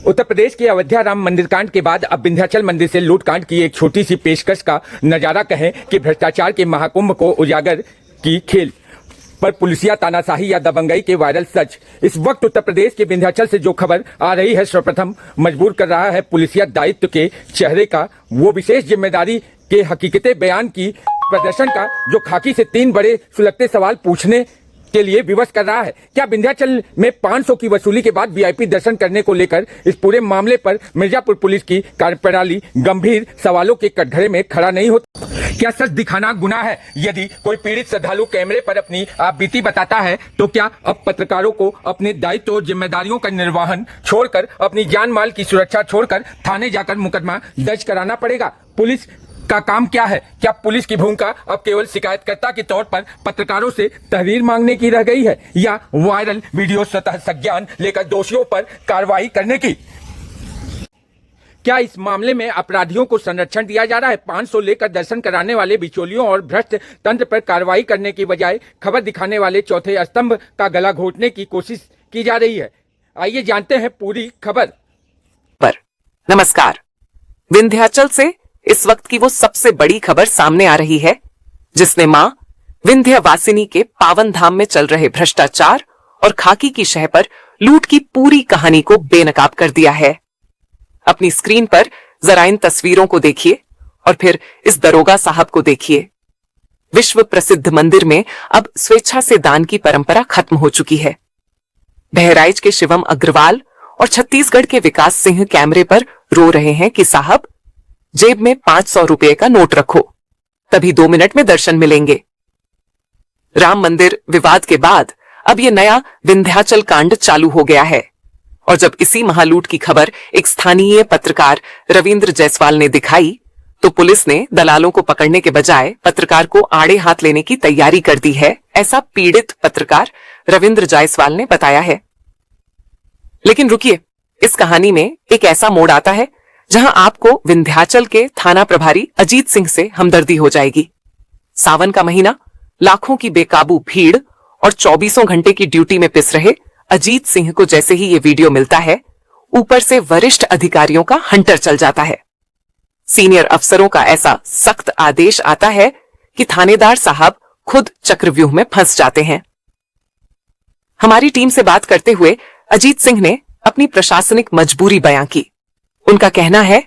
उत्तर प्रदेश के अयोध्या राम मंदिर कांड के बाद अब विंध्याचल मंदिर से लूटकांड की एक छोटी सी पेशकश का नजारा कहें कि भ्रष्टाचार के महाकुंभ को उजागर की खेल पर पुलिसिया तानाशाही या दबंगई के वायरल सच। इस वक्त उत्तर प्रदेश के विंध्याचल से जो खबर आ रही है सर्वप्रथम मजबूर कर रहा है पुलिसिया दायित्व के चेहरे का वो विशेष जिम्मेदारी के हकीकतें बयान की प्रदर्शन का जो खाकी से 3 बड़े सुलगते सवाल पूछने के लिए विवश कर रहा है। क्या विंध्याचल में 500 की वसूली के बाद वीआईपी दर्शन करने को लेकर इस पूरे मामले पर मिर्जापुर पुलिस की कार्यप्रणाली गंभीर सवालों के कटघरे में खड़ा नहीं होता? क्या सच दिखाना गुनाह है? यदि कोई पीड़ित श्रद्धालु कैमरे पर अपनी बीती बताता है तो क्या अब पत्रकारों को अपने दायित्व और जिम्मेदारियों का निर्वहन छोड़कर अपनी जान माल की सुरक्षा छोड़कर थाने जाकर मुकदमा दर्ज कराना पड़ेगा? पुलिस का काम क्या है? क्या पुलिस की भूमिका अब केवल शिकायतकर्ता के तौर पर पत्रकारों से तहरीर मांगने की रह गई है या वायरल वीडियो स्वतः संज्ञान लेकर दोषियों पर कार्रवाई करने की? क्या इस मामले में अपराधियों को संरक्षण दिया जा रहा है? 500 लेकर दर्शन कराने वाले बिचौलियों और भ्रष्ट तंत्र पर कार्रवाई करने की बजाय खबर दिखाने वाले चौथे स्तंभ का गला घोटने की कोशिश की जा रही है। आइए जानते हैं पूरी खबर पर। नमस्कार। विंध्याचल से इस वक्त की वो सबसे बड़ी खबर सामने आ रही है जिसने मां विंध्यवासिनी के पावन धाम में चल रहे भ्रष्टाचार और खाकी की शह पर लूट की पूरी कहानी को बेनकाब कर दिया है। अपनी स्क्रीन पर जरा इन तस्वीरों को देखिए और फिर इस दरोगा साहब को देखिए। विश्व प्रसिद्ध मंदिर में अब स्वेच्छा से दान की परंपरा खत्म हो चुकी है। बहराइच के शिवम अग्रवाल और छत्तीसगढ़ के विकास सिंह कैमरे पर रो रहे हैं कि साहब जेब में 500 रुपए का नोट रखो, तभी 2 मिनट में दर्शन मिलेंगे। राम मंदिर विवाद के बाद अब ये नया विंध्याचल कांड चालू हो गया है और जब इसी महालूट की खबर एक स्थानीय पत्रकार रविंद्र जायसवाल ने दिखाई तो पुलिस ने दलालों को पकड़ने के बजाय पत्रकार को आड़े हाथ लेने की तैयारी कर दी है, ऐसा पीड़ित पत्रकार रविंद्र जायसवाल ने बताया है। लेकिन रुकिए, इस कहानी में एक ऐसा मोड़ आता है जहां आपको विंध्याचल के थाना प्रभारी अजीत सिंह से हमदर्दी हो जाएगी। सावन का महीना, लाखों की बेकाबू भीड़ और 24 घंटे की ड्यूटी में पिस रहे अजीत सिंह को जैसे ही ये वीडियो मिलता है, ऊपर से वरिष्ठ अधिकारियों का हंटर चल जाता है। सीनियर अफसरों का ऐसा सख्त आदेश आता है कि थानेदार साहब खुद चक्रव्यूह में फंस जाते हैं। हमारी टीम से बात करते हुए अजीत सिंह ने अपनी प्रशासनिक मजबूरी बयां की। उनका कहना है,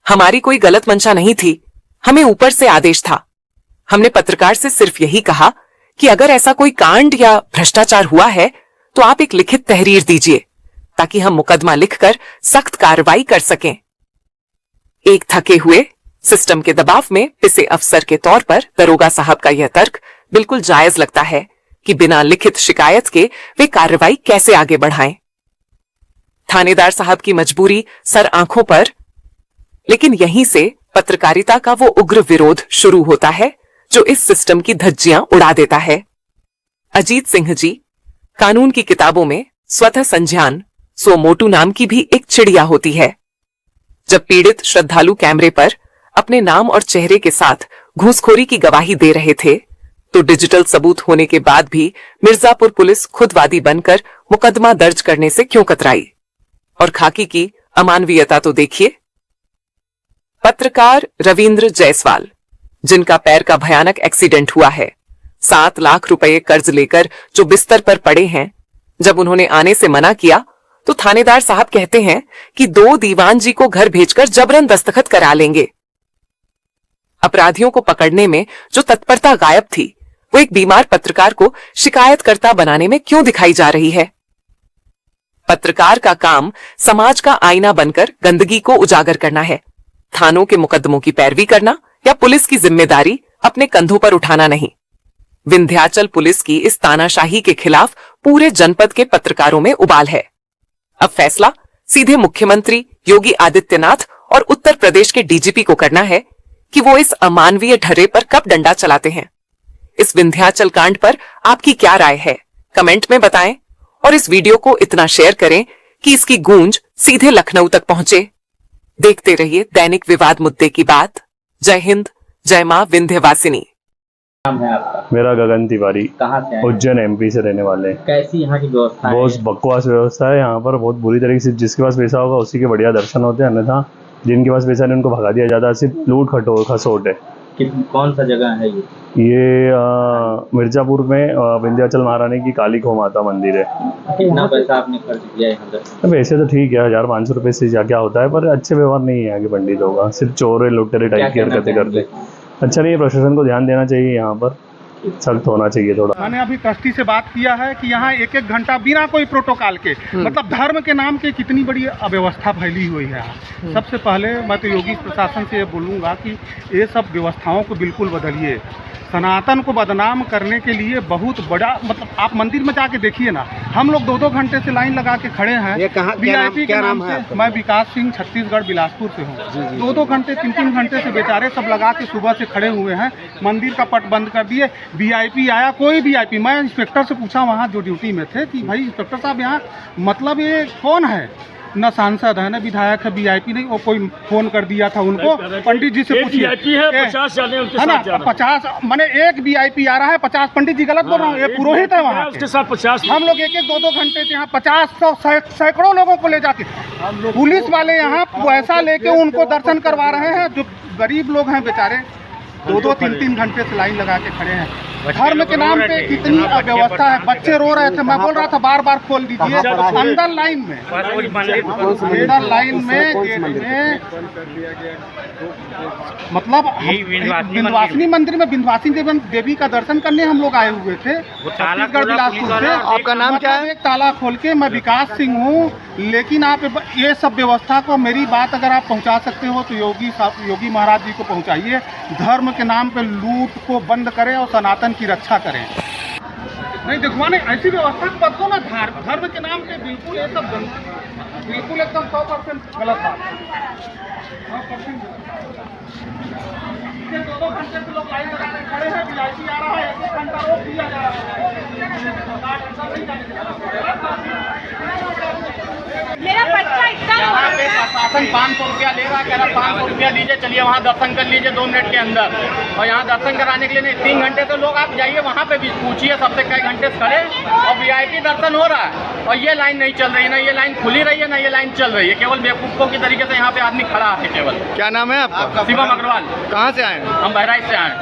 हमारी कोई गलत मंशा नहीं थी, हमें ऊपर से आदेश था। हमने पत्रकार से सिर्फ यही कहा कि अगर ऐसा कोई कांड या भ्रष्टाचार हुआ है तो आप एक लिखित तहरीर दीजिए ताकि हम मुकदमा लिखकर सख्त कार्रवाई कर सकें। एक थके हुए सिस्टम के दबाव में पिसे अफसर के तौर पर दरोगा साहब का यह तर्क बिल्कुल जायज लगता है कि बिना लिखित शिकायत के वे कार्रवाई कैसे आगे बढ़ाएं। थानेदार साहब की मजबूरी सर आंखों पर, लेकिन यहीं से पत्रकारिता का वो उग्र विरोध शुरू होता है जो इस सिस्टम की धज्जियां उड़ा देता है। अजीत सिंह जी, कानून की किताबों में स्वतः संज्ञान सो मोटू नाम की भी एक चिड़िया होती है। जब पीड़ित श्रद्धालु कैमरे पर अपने नाम और चेहरे के साथ घूसखोरी की गवाही दे रहे थे तो डिजिटल सबूत होने के बाद भी मिर्जापुर पुलिस खुदवादी बनकर मुकदमा दर्ज करने से क्यों कतराई? और खाकी की अमानवीयता तो देखिए। पत्रकार रविंद्र जायसवाल, जिनका पैर का भयानक एक्सीडेंट हुआ है, 7 लाख रुपए कर्ज लेकर जो बिस्तर पर पड़े हैं, जब उन्होंने आने से मना किया तो थानेदार साहब कहते हैं कि 2 दीवान जी को घर भेजकर जबरन दस्तखत करा लेंगे। अपराधियों को पकड़ने में जो तत्परता गायब थी वो एक बीमार पत्रकार को शिकायतकर्ता बनाने में क्यों दिखाई जा रही है? पत्रकार का काम समाज का आईना बनकर गंदगी को उजागर करना है, थानों के मुकदमों की पैरवी करना या पुलिस की जिम्मेदारी अपने कंधों पर उठाना नहीं। विंध्याचल पुलिस की इस तानाशाही के खिलाफ पूरे जनपद के पत्रकारों में उबाल है। अब फैसला सीधे मुख्यमंत्री योगी आदित्यनाथ और उत्तर प्रदेश के डीजीपी को करना है कि वो इस अमानवीय ढर्रे पर कब डंडा चलाते हैं। इस विंध्याचल कांड पर आपकी क्या राय है? कमेंट में बताएं और इस वीडियो को इतना शेयर करें कि इसकी गूंज सीधे लखनऊ तक पहुंचे। देखते रहिए दैनिक विवाद मुद्दे की बात। जय हिंद, जय मां विंध्यवासिनी। नाम है आपका? मेरा गगन तिवारी, कहाँ से आए? उज्जैन एमपी से रहने वाले हैं। कैसी यहाँ की व्यवस्था है? बहुत बकवास व्यवस्था है यहाँ पर, बहुत बुरी तरीके से। जिसके पास पैसा होगा उसी के बढ़िया दर्शन होते हैं, अन्यथा जिनके पास पैसा नहीं उनको भगा दिया जाता है। सिर्फ लूट खसोट है। कौन सा जगह है ये? ये मिर्जापुर में विंध्याचल महारानी की काली खो माता मंदिर है। कितना पैसा आपने खर्च किया है यहाँ दर्शन? वैसे तो ठीक है, 1500 रुपये से क्या होता है, पर अच्छे व्यवहार नहीं है यहाँ के पंडितों का। सिर्फ चोरे लुटेरे टाइप की हरकतें करते। अच्छा नहीं है, प्रशासन को ध्यान देना चाहिए, यहाँ पर सख्त होना चाहिए थोड़ा। मैंने अभी ट्रस्टी से बात किया है कि यहाँ एक एक घंटा बिना कोई प्रोटोकॉल के, मतलब धर्म के नाम के कितनी बड़ी अव्यवस्था फैली हुई है यहाँ। सबसे पहले मैं तो योगी प्रशासन से ये बोलूँगा कि ये सब व्यवस्थाओं को बिल्कुल बदलिए। सनातन को बदनाम करने के लिए बहुत बड़ा, मतलब आप मंदिर में जाके देखिए ना, हम लोग 2-2 घंटे से लाइन लगा के खड़े हैं। ये कहाँ, VIP क्या के नाम नाम है से। मैं विकास सिंह, छत्तीसगढ़ बिलासपुर से हूँ। 2-2 घंटे 3-3 घंटे से बेचारे सब लगा के सुबह से खड़े हुए हैं। मंदिर का पट बंद कर दिए। VIP आया, कोई VIP, मैं इंस्पेक्टर से पूछा वहाँ जो ड्यूटी में थे कि भाई इंस्पेक्टर साहब यहाँ मतलब ये कौन है? न सांसद है, न विधायक है, VIP नहीं। वो कोई फोन कर दिया था उनको, पंडित जी से पूछिए। है 50, मैंने एक VIP आ रहा है 50। पंडित जी गलत बोल रहा हूँ, ये पुरोहित है वहाँ के साथ 50। हम लोग 1-1, 2-2 घंटे से यहाँ 50-100 सैकड़ों लोगों को ले जाके पुलिस वाले यहाँ पैसा लेके उनको दर्शन करवा रहे हैं। जो गरीब लोग हैं बेचारे 2-2, 3-3 घंटे से लाइन लगा के खड़े हैं। धर्म के नाम पे कितनी अव्यवस्था है। बच्चे रो रहे थे, मैं बोल रहा था बार-बार खोल दीजिए। अंदर लाइन में गेट में मतलब विंध्यवासिनी मंदिर में विंध्यवासिनी देवी का दर्शन करने हम लोग आए हुए थे छत्तीसगढ़ बिलासपुर से। आपका नाम क्या है? एक ताला खोल के। मैं विकास सिंह हूँ। लेकिन आप ये सब व्यवस्था को, मेरी बात अगर आप पहुँचा सकते हो तो योगी महाराज जी को पहुँचाइए। धर्म के नाम पे लूट को बंद करें और सनातन की रक्षा करें। नहीं देखो, नहीं ऐसी व्यवस्था को बदलो ना। धर्म के नाम पे बिल्कुल ये सब बिल्कुल एकदम 100% गलत बात है। 100% 2-2 घंटे से लोग लाइन लगा के खड़े हैं। VIP आ रहा है, 1-1 घंटा रोक दिया जा रहा है। मेरा बच्चा इतना यहाँ पे प्रशासन 500 रुपया ले रहा, कह रहा 500 रुपया दीजिए, चलिए वहाँ दर्शन कर लीजिए 2 मिनट के अंदर। और यहाँ दर्शन कराने के लिए नहीं, 3 घंटे तो लोग आप जाइए वहाँ पे भी पूछिए सबसे, कई घंटे से खड़े और VIP दर्शन हो रहा है और ये लाइन नहीं चल रही है। ना ये लाइन खुली रही है, ना ये लाइन चल रही है। केवल बेवकूफ़ों की तरीके से यहाँ पे आदमी खड़ा है केवल। क्या नाम है आपका? शिवम अग्रवाल। कहाँ से आए हैं? हम बहराइच से आए हैं।